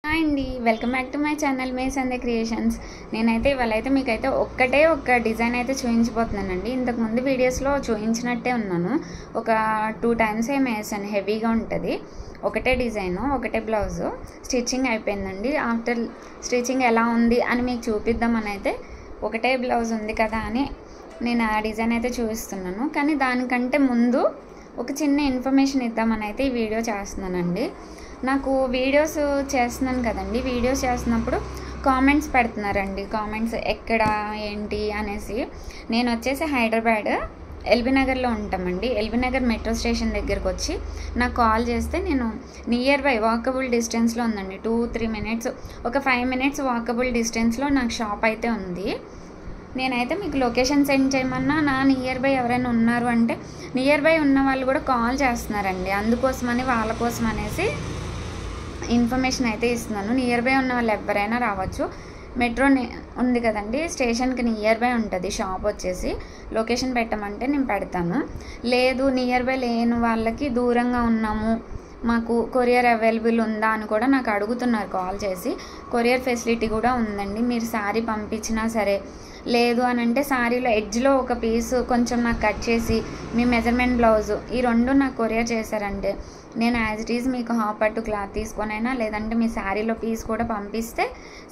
Hi అండి, welcome back to my channel may Sunday creations. నేనైతే ఇవాళైతే మీకైతే ఒక్క డిజైన్ అయితే చూపించబోతున్నానండి. ఇంతకుముందు వీడియోస్లో చూపించినట్టే ఉన్నాను. ఒక 2 times ఏమి వేసాను, హెవీగా ఉంటుంది. ఒకటే డిజైను, ఒకటే బ్లౌజు స్టిచ్చింగ్ అయిపోయిందండి. ఆఫ్టర్ స్టిచ్చింగ్ ఎలా ఉంది అని మీకు చూపిద్దామని అయితే, ఒకటే బ్లౌజ్ ఉంది కదా అని నేను ఆ డిజైన్ అయితే చూపిస్తున్నాను. కానీ దానికంటే ముందు ఒక చిన్న ఇన్ఫర్మేషన్ ఇద్దామని అయితే ఈ వీడియో చేస్తున్నానండి. నాకు వీడియోస్ చేస్తున్నాను కదండి, వీడియోస్ చేస్తున్నప్పుడు కామెంట్స్ పెడుతున్నారండి. కామెంట్స్ ఎక్కడ ఏంటి అనేసి. నేను వచ్చేసి హైదరాబాద్ ఎల్బీ నగర్లో ఉంటామండి. ఎల్బీ నగర్ మెట్రో స్టేషన్ దగ్గరకు వచ్చి నాకు కాల్ చేస్తే నేను నియర్ బై వాకబుల్ డిస్టెన్స్లో ఉందండి. 2-3 minutes, ఒక 5 minutes వాకబుల్ డిస్టెన్స్లో నాకు షాప్ అయితే ఉంది. నేనైతే మీకు లొకేషన్ సెండ్ చేయమన్నా నా నియర్ బై ఎవరైనా ఉన్నారు అంటే, నియర్ బై ఉన్న వాళ్ళు కూడా కాల్ చేస్తున్నారండి. అందుకోసమని వాళ్ళ కోసం అనేసి ఇన్ఫర్మేషన్ అయితే ఇస్తున్నాను. నియర్ బై ఉన్న వాళ్ళు ఎవరైనా రావచ్చు. మెట్రో ఉంది కదండి, స్టేషన్కి నియర్ బై ఉంటుంది షాప్ వచ్చేసి. లొకేషన్ పెట్టమంటే నేను పెడతాను. లేదు నియర్ బై లేని వాళ్ళకి దూరంగా ఉన్నాము, మాకు కొరియర్ అవైలబుల్ ఉందా అని కూడా నాకు అడుగుతున్నారు కాల్ చేసి. కొరియర్ ఫెసిలిటీ కూడా ఉందండి. మీరు శారీ పంపించినా సరే, లేదు అని అంటే శారీలో ఎడ్జ్లో ఒక పీసు కొంచెం నాకు కట్ చేసి మీ మెజర్మెంట్ బ్లౌజు ఈ 2 నాకు కొరియర్ చేశారంటే, నేను యాజ్ ఇట్ ఈజ్ మీకు హాఫ్ పట్టు క్లాత్ తీసుకొనైనా, లేదంటే మీ శారీలో పీస్ కూడా పంపిస్తే,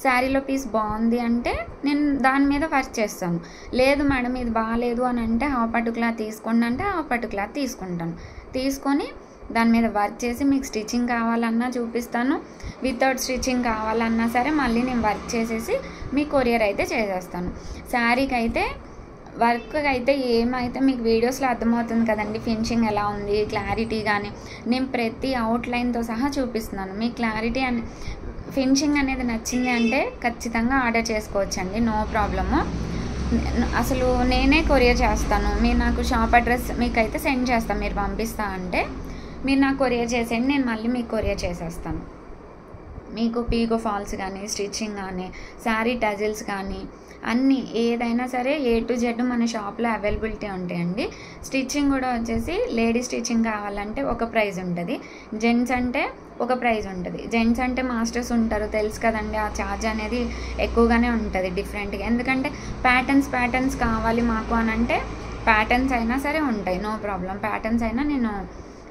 శారీలో పీస్ బాగుంది అంటే నేను దాని మీద వర్క్ చేస్తాను. లేదు మేడం ఇది బాగాలేదు అని అంటే హాఫ్ పట్టు క్లాత్ తీసుకోండి అంటే హాఫ్ పట్టు క్లాత్ తీసుకుంటాను. తీసుకొని దాని మీద వర్క్ చేసి మీకు స్టిచ్చింగ్ కావాలన్నా చూపిస్తాను, వితౌట్ స్టిచ్చింగ్ కావాలన్నా సరే మళ్ళీ నేను వర్క్ చేసేసి మీ కొరియర్ అయితే చేసేస్తాను. శారీకి అయితే వర్క్ అయితే ఏమైతే మీకు వీడియోస్లో అర్థమవుతుంది కదండి, ఫినిషింగ్ ఎలా ఉంది, క్లారిటీ కానీ నేను ప్రతి అవుట్లైన్తో సహా చూపిస్తున్నాను. మీ క్లారిటీ అని ఫినిషింగ్ అనేది నచ్చింది అంటే ఖచ్చితంగా ఆర్డర్ చేసుకోవచ్చండి, నో ప్రాబ్లము. అసలు నేనే కొరియర్ చేస్తాను. మీరు నాకు షాప్ అడ్రస్ మీకైతే సెండ్ చేస్తాను. మీరు పంపిస్తా అంటే మీరు నాకు కొరియర్ చేసేయండి, నేను మళ్ళీ మీకు కొరియర్ చేసేస్తాను. మీకు పీకో ఫాల్స్ కానీ, స్టిచ్చింగ్ కానీ, శారీ టజిల్స్ కానీ అన్నీ ఏదైనా సరే A to Z మన షాప్లో అవైలబిలిటీ ఉంటాయండి. స్టిచ్చింగ్ కూడా వచ్చేసి లేడీ స్టిచ్చింగ్ కావాలంటే ఒక ప్రైస్ ఉంటుంది, జెంట్స్ అంటే ఒక ప్రైస్ ఉంటుంది. జెంట్స్ అంటే మాస్టర్స్ ఉంటారు తెలుసు కదండి, ఆ ఛార్జ్ అనేది ఎక్కువగానే ఉంటుంది డిఫరెంట్గా. ఎందుకంటే ప్యాటర్న్స్ కావాలి మాకు అని అంటే ప్యాటర్న్స్ అయినా సరే ఉంటాయి, నో ప్రాబ్లం. ప్యాటర్న్స్ అయినా నేను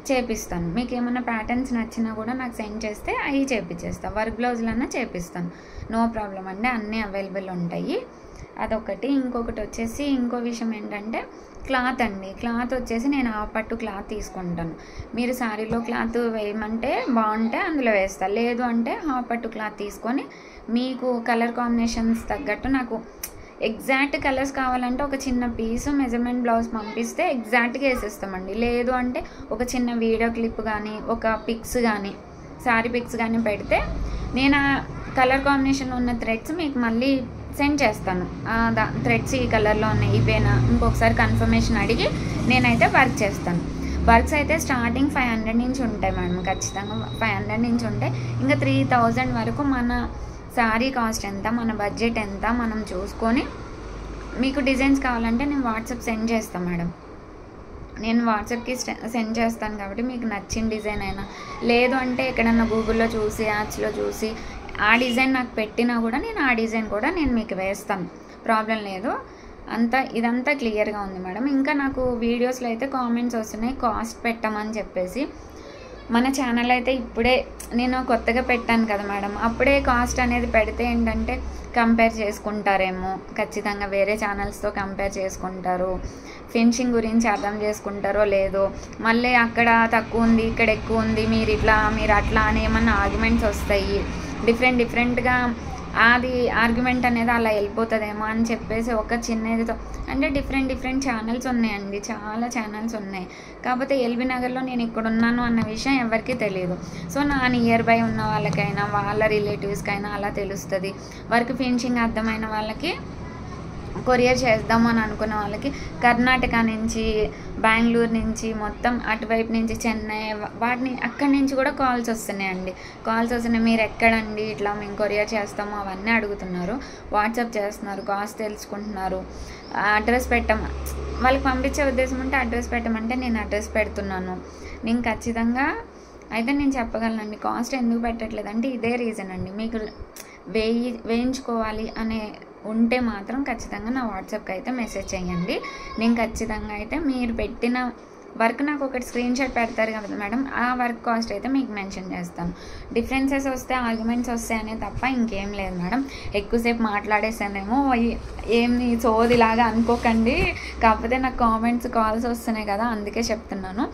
చేపిస్తాను. మీకు ఏమైనా ప్యాటర్న్స్ నచ్చినా కూడా నాకు సెండ్ చేస్తే అవి చేపించేస్తాను. వర్క్ బ్లౌజులన్నా చేపిస్తాను, నో ప్రాబ్లం అండి. అన్నీ అవైలబుల్ ఉంటాయి. అదొకటి. ఇంకొకటి వచ్చేసి ఇంకో విషయం ఏంటంటే క్లాత్ అండి. క్లాత్ వచ్చేసి నేను హాఫ్ పట్టు క్లాత్ తీసుకుంటాను. మీరు శారీలో క్లాత్ వేయమంటే బాగుంటే అందులో వేస్తాను, లేదు అంటే హాఫ్ పట్టు క్లాత్ తీసుకొని మీకు కలర్ కాంబినేషన్స్ తగ్గట్టు నాకు ఎగ్జాక్ట్ కలర్స్ కావాలంటే ఒక చిన్న పీసు మెజర్మెంట్ బ్లౌజ్ పంపిస్తే ఎగ్జాక్ట్గా వేసేస్తామండి. లేదు అంటే ఒక చిన్న వీడియో క్లిప్ కానీ, ఒక పిక్స్ కానీ, శారీ పిక్స్ కానీ పెడితే నేను ఆ కలర్ కాంబినేషన్ ఉన్న థ్రెడ్స్ మీకు మళ్ళీ సెండ్ చేస్తాను. థ్రెడ్స్ ఈ కలర్లో ఉన్నాయి ఇవేనా, ఇంకొకసారి కన్ఫర్మేషన్ అడిగి నేనైతే వర్క్ చేస్తాను. వర్క్స్ అయితే స్టార్టింగ్ 500 నుంచి ఉంటాయి మేడం, ఖచ్చితంగా 500 నుంచి ఉంటాయి. ఇంకా 3000 వరకు మన శారీ కాస్ట్ ఎంత, మన బడ్జెట్ ఎంత మనం చూసుకొని మీకు డిజైన్స్ కావాలంటే నేను వాట్సాప్ సెండ్ చేస్తాను మేడం. నేను వాట్సాప్కి సెండ్ చేస్తాను కాబట్టి మీకు నచ్చిన డిజైన్ అయినా, లేదు అంటే ఎక్కడన్నా గూగుల్లో చూసి యాప్స్లో చూసి ఆ డిజైన్ నాకు పెట్టినా కూడా నేను ఆ డిజైన్ కూడా నేను మీకు వేస్తాను, ప్రాబ్లం లేదు. ఇదంతా క్లియర్గా ఉంది మేడం. ఇంకా నాకు వీడియోస్లో అయితే కామెంట్స్ వస్తున్నాయి కాస్ట్ పెట్టమని చెప్పేసి. మన ఛానల్ అయితే ఇప్పుడే నేను కొత్తగా పెట్టాను కదా మేడం, అప్పుడే కాస్ట్ అనేది పెడితే ఏంటంటే కంపేర్ చేసుకుంటారేమో, ఖచ్చితంగా వేరే ఛానల్స్తో కంపేర్ చేసుకుంటారు, ఫినిషింగ్ గురించి అర్థం చేసుకుంటారో లేదో, మళ్ళీ అక్కడ తక్కువ ఉంది ఇక్కడ ఎక్కువ ఉంది, మీరు అట్లా అని ఏమన్నా ఆర్గ్యుమెంట్స్ వస్తాయి, డిఫరెంట్గా అది ఆర్గ్యుమెంట్ అనేది అలా వెళ్ళిపోతుందేమో అని చెప్పేసి ఒక చిన్నదితో అంటే డిఫరెంట్ ఛానల్స్ ఉన్నాయండి, చాలా ఛానల్స్ ఉన్నాయి. కాకపోతే ఎల్బీ నగర్లో నేను ఇక్కడ ఉన్నాను అన్న విషయం ఎవరికీ తెలియదు. సో నా నియర్ బై ఉన్న వాళ్ళకైనా వాళ్ళ రిలేటివ్స్కైనా అలా తెలుస్తుంది. వర్క్ ఫినిషింగ్ అర్థమైన వాళ్ళకి కొరియర్ చేద్దాము అని అనుకున్న వాళ్ళకి కర్ణాటక నుంచి, బెంగళూరు నుంచి, మొత్తం అటువైపు నుంచి చెన్నై వాటిని అక్కడి నుంచి కూడా కాల్స్ వస్తున్నాయండి. మీరు ఎక్కడండి, ఇట్లా మేము కొరియర్ చేస్తాము అవన్నీ అడుగుతున్నారు, వాట్సాప్ చేస్తున్నారు, కాస్ట్ తెలుసుకుంటున్నారు. అడ్రస్ వాళ్ళకి పంపించే ఉద్దేశం ఉంటే అడ్రస్ పెట్టమంటే నేను అడ్రస్ పెడుతున్నాను. నేను ఖచ్చితంగా అయితే నేను చెప్పగలనండి కాస్ట్ ఎందుకు పెట్టట్లేదు అంటే ఇదే రీజన్ అండి. మీకు వేయించుకోవాలి అనే ఉంటే మాత్రం ఖచ్చితంగా నా వాట్సాప్కి అయితే మెసేజ్ చేయండి. నేను ఖచ్చితంగా అయితే మీరు పెట్టిన వర్క్ నాకు ఒకటి స్క్రీన్ షాట్ పెడతారు కదా మేడం, ఆ వర్క్ కాస్ట్ అయితే మీకు మెన్షన్ చేస్తాను. డిఫరెన్సెస్ వస్తే ఆర్గ్యుమెంట్స్ వస్తాయనే తప్ప ఇంకేం లేదు మేడం. ఎక్కువసేపు మాట్లాడేసానేమో ఏమి సోదిలాగా అనుకోకండి, కాకపోతే నాకు కామెంట్స్ కాల్స్ వస్తున్నాయి కదా అందుకే చెప్తున్నాను.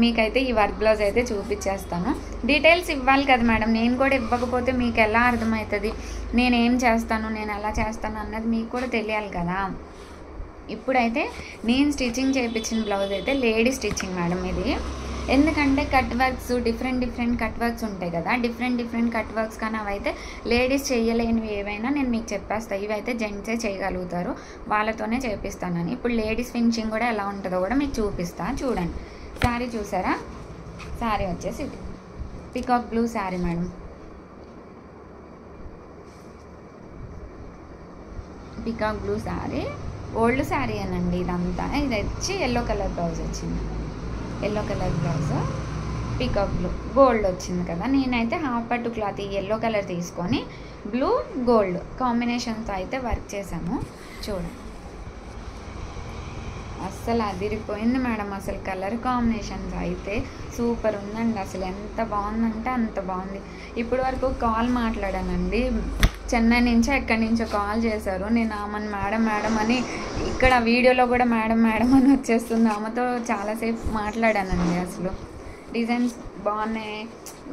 మీకైతే ఈ వర్క్ బ్లౌజ్ అయితే చూపించేస్తాను. డీటెయిల్స్ ఇవ్వాలి కదా మేడం, నేను కూడా ఇవ్వకపోతే మీకు ఎలా అర్థమవుతుంది నేనేం చేస్తాను నేను ఎలా చేస్తాను అన్నది మీకు కూడా తెలియాలి కదా. ఇప్పుడైతే నేను స్టిచ్చింగ్ చేయించిన బ్లౌజ్ అయితే లేడీ స్టిచ్చింగ్ మేడం ఇది. ఎందుకంటే cut works different cut works ఉంటాయి కదా, డిఫరెంట్ కట్ వర్క్స్ కానీ అవైతే లేడీస్ చేయలేనివి ఏవైనా నేను మీకు చెప్పేస్తాను. ఇవైతే జెంట్సే చేయగలుగుతారు, వాళ్ళతోనే చేపిస్తానని. ఇప్పుడు లేడీస్ ఫినిషింగ్ కూడా ఎలా ఉంటుందో కూడా మీకు చూపిస్తాను. చూడండి శారీ చూసారా, శారీ వచ్చేసి ఇది peacock blue sari madam. Peacock blue sari, old sari అనండి ఇదంతా. ఇది వచ్చి ఎల్లో కలర్ బ్లౌజ్ వచ్చింది, yellow colour blouse peacock blue gold వచ్చింది కదా. నేనైతే హాఫ్ పట్టు క్లాత్ ఈ ఎల్లో కలర్ తీసుకొని బ్లూ గోల్డ్ కాంబినేషన్తో అయితే వర్క్ చేశాము. చూడండి అస్సలు అదిరిపోయింది మేడం, అసలు కలర్ కాంబినేషన్స్ అయితే సూపర్ ఉందండి. అసలు ఎంత బాగుందంటే అంత బాగుంది. ఇప్పటి వరకు కాల్ మాట్లాడానండి, చెన్నై నుంచో ఎక్కడి నుంచో కాల్ చేశారు. నేను ఆమెను మేడం అని ఇక్కడ వీడియోలో కూడా మేడం అని వచ్చేస్తుంది. ఆమెతో చాలాసేపు మాట్లాడానండి. అసలు డిజైన్స్ బాగున్నాయి,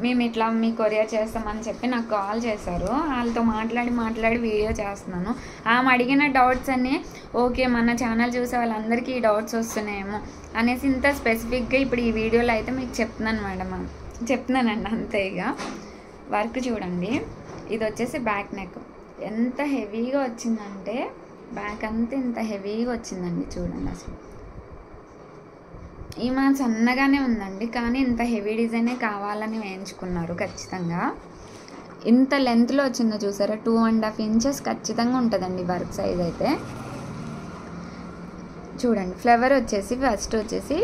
మేము ఇట్లా మీ కొరియర్ చేస్తామని చెప్పి నాకు కాల్ చేశారు. వాళ్ళతో మాట్లాడి వీడియో చేస్తున్నాను. ఆమె అడిగిన డౌట్స్ అన్నీ ఓకే మన ఛానల్ చూసే వాళ్ళందరికీ ఈ డౌట్స్ వస్తున్నాయేమో అనేసి ఇంత స్పెసిఫిక్గా ఇప్పుడు ఈ వీడియోలో అయితే మీకు చెప్తున్నానండి అంతే. ఇక వర్క్ చూడండి, ఇది వచ్చేసి బ్యాక్ నెక్ ఎంత హెవీగా వచ్చిందంటే బ్యాక్ అంతా ఇంత హెవీగా వచ్చిందండి. చూడండి అసలు ఈమె సన్నగానే ఉందండి, కానీ ఇంత హెవీ డిజైనే కావాలని వేయించుకున్నారు ఖచ్చితంగా. ఇంత లెంత్లో వచ్చిందో చూసారా, 2.5 ఇంచెస్ ఖచ్చితంగా ఉంటుందండి వర్క్ సైజ్ అయితే. చూడండి ఫ్లవర్ వచ్చేసి ఫస్ట్ వచ్చేసి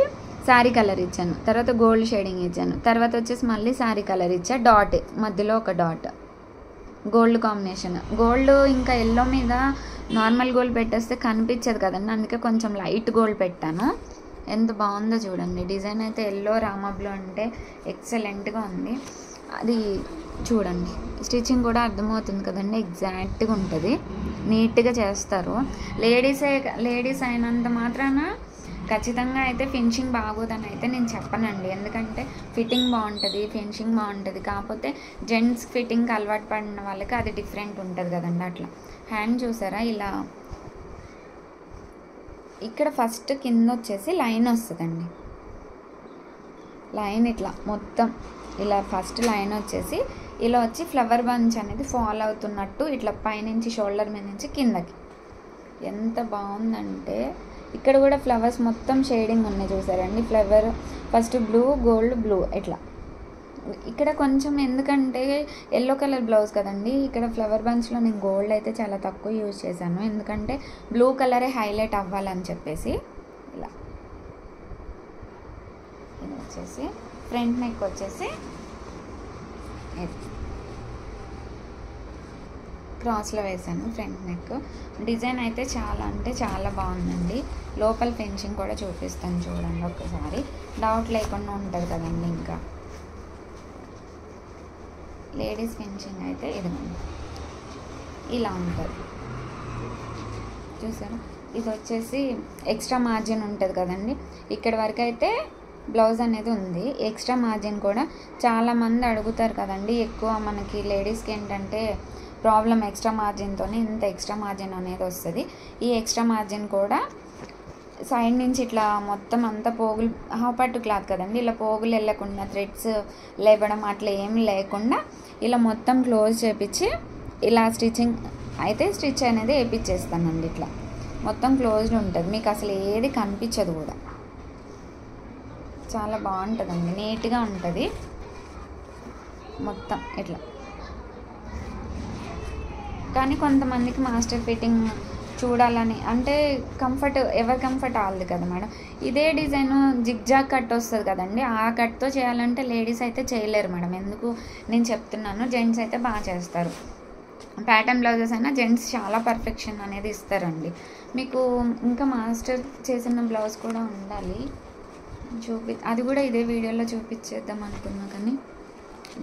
శారీ కలర్ ఇచ్చాను, తర్వాత గోల్డ్ షేడింగ్ ఇచ్చాను, తర్వాత వచ్చేసి మళ్ళీ శారీ కలర్ ఇచ్చా, డాట్ మధ్యలో ఒక డాట్ గోల్డ్ కాంబినేషన్. గోల్డ్ ఇంకా ఎల్లో మీద నార్మల్ గోల్డ్ పెట్టేస్తే కనిపించదు కదండి, అందుకే కొంచెం లైట్ గోల్డ్ పెట్టాను. ఎంత బాగుందో చూడండి డిజైన్ అయితే. ఎల్లో రామా బ్లూ అంటే ఎక్సలెంట్గా ఉంది. అది చూడండి స్టిచ్చింగ్ కూడా అర్థమవుతుంది కదండి, ఎగ్జాక్ట్గా ఉంటుంది, నీట్గా చేస్తారు. లేడీస్ అయినంత మాత్రాన ఖచ్చితంగా అయితే ఫినిషింగ్ బాగోదని అయితే నేను చెప్పనండి, ఎందుకంటే ఫిట్టింగ్ బాగుంటుంది, ఫినిషింగ్ బాగుంటుంది. కాకపోతే జెంట్స్ ఫిట్టింగ్కి అలవాటు పడిన వాళ్ళకి అది డిఫరెంట్ ఉంటుంది కదండి. అట్లా హ్యాండ్ చూసారా, ఇలా ఇక్కడ ఫస్ట్ కింద వచ్చేసి లైన్ వస్తుందండి, లైన్ ఇట్లా మొత్తం ఇలా ఫస్ట్ లైన్ వచ్చేసి ఇలా వచ్చి ఫ్లవర్ బంచ్ అనేది ఫాల్ అవుతున్నట్టు ఇట్లా పైనుంచి షోల్డర్ మీద నుంచి కిందకి ఎంత బాగుందంటే. ఇక్కడ కూడా ఫ్లవర్స్ మొత్తం షేడింగ్ ఉన్నాయి చూసారండి, flower first blue gold blue ఇట్లా. ఇక్కడ కొంచెం ఎందుకంటే ఎల్లో కలర్ బ్లౌజ్ కదండి, ఇక్కడ ఫ్లవర్ బంచ్లో నేను గోల్డ్ అయితే చాలా తక్కువ యూజ్ చేశాను, ఎందుకంటే బ్లూ కలరే హైలైట్ అవ్వాలని చెప్పేసి. ఇలా ఇది వచ్చేసి ఫ్రంట్ నెక్ వచ్చేసి క్రాస్లో వేసాను ఫ్రంట్ నెక్. డిజైన్ అయితే చాలా అంటే చాలా బాగుందండి. లోపల ఫినిషింగ్ కూడా చూపిస్తాను చూడండి ఒక్కసారి, డౌట్ లేకుండా ఉంటుంది కదండి. ఇంకా లేడీస్ ఫినిషింగ్ అయితే ఇదిగోండి ఇలా ఉంటుంది చూసారా. ఇది వచ్చేసి ఎక్స్ట్రా మార్జిన్ ఉంటుంది కదండి, ఇక్కడ వరకు అయితే బ్లౌజ్ అనేది ఉంది. ఎక్స్ట్రా మార్జిన్ కూడా చాలామంది అడుగుతారు కదండి, ఎక్కువ మనకి లేడీస్కి ఏంటంటే ప్రాబ్లం ఎక్స్ట్రా మార్జిన్తోనే ఇంత ఎక్స్ట్రా మార్జిన్ అనేది వస్తుంది. ఈ ఎక్స్ట్రా మార్జిన్ కూడా సైడ్ నుంచి ఇట్లా మొత్తం అంతా పోగులు, హాఫ్ పట్టు క్లాత్ కదండి, ఇలా పోగులు వెళ్ళకుండా థ్రెడ్స్ లేవడం అట్లా ఏమి లేకుండా ఇలా మొత్తం క్లోజ్ చేపించి ఇలా స్టిచ్ అనేది వేయించేస్తానండి. ఇట్లా మొత్తం క్లోజ్డ్ ఉంటుంది, మీకు అసలు ఏది కనిపించదు కూడా. చాలా బాగుంటుందండి, నీట్గా ఉంటుంది మొత్తం ఇట్లా. కానీ కొంతమందికి మాస్టర్ ఫిట్టింగ్ చూడాలని అంటే కంఫర్ట్ ఎవరి కంఫర్ట్ వాళ్ళది కదా మేడం. ఇదే డిజైన్ జిగ్జాగ్ కట్ వస్తుంది కదండి, ఆ కట్తో చేయాలంటే లేడీస్ అయితే చేయలేరు మేడం. ఎందుకు నేను చెప్తున్నాను, జెంట్స్ అయితే బాగా చేస్తారు. ప్యాటర్న్ బ్లౌజెస్ అయినా జెంట్స్ చాలా పర్ఫెక్షన్ అనేది ఇస్తారండి. మీకు ఇంకా మాస్టర్ చేసిన బ్లౌజ్ కూడా ఉండాలి, అది కూడా ఇదే వీడియోలో చూపించేద్దాం అనుకున్నా కానీ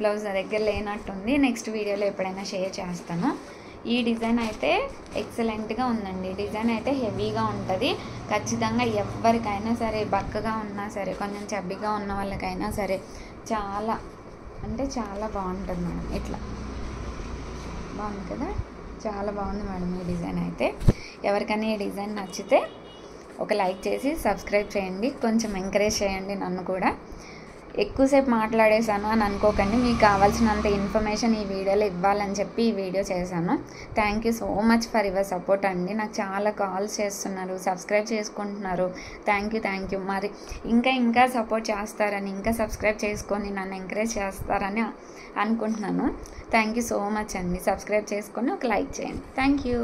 బ్లౌజ్ దగ్గర లేనట్టుంది. నెక్స్ట్ వీడియోలో ఎప్పుడైనా షేర్ చేస్తాను. ఈ డిజైన్ అయితే ఎక్సలెంట్గా ఉందండి. డిజైన్ అయితే హెవీగా ఉంటుంది. ఖచ్చితంగా ఎవరికైనా సరే, బక్కగా ఉన్నా సరే, కొంచెం చబ్బిగా ఉన్న వాళ్ళకైనా సరే చాలా అంటే చాలా బాగుంటుంది మేడం. ఇట్లా బాగుంది కదా, చాలా బాగుంది మేడం ఈ డిజైన్ అయితే. ఎవరికైనా ఈ డిజైన్ నచ్చితే ఒక లైక్ చేసి సబ్స్క్రైబ్ చేయండి, కొంచెం ఎంకరేజ్ చేయండి నన్ను కూడా. ఎక్కువసేపు మాట్లాడేశాను అని అనుకోకండి, మీకు కావాల్సినంత ఇన్ఫర్మేషన్ ఈ వీడియోలో ఇవ్వాలని చెప్పి ఈ వీడియో చేశాను. Thank you so much for your support అండి. నాకు చాలా కాల్స్ చేస్తున్నారు, సబ్స్క్రైబ్ చేసుకుంటున్నారు. Thank you. మరి ఇంకా సపోర్ట్ చేస్తారని, ఇంకా సబ్స్క్రైబ్ చేసుకొని నన్ను ఎంకరేజ్ చేస్తారని అనుకుంటున్నాను. థ్యాంక్ యూ సో మచ్ అండి. సబ్స్క్రైబ్ చేసుకొని ఒక లైక్ చేయండి. Thank you.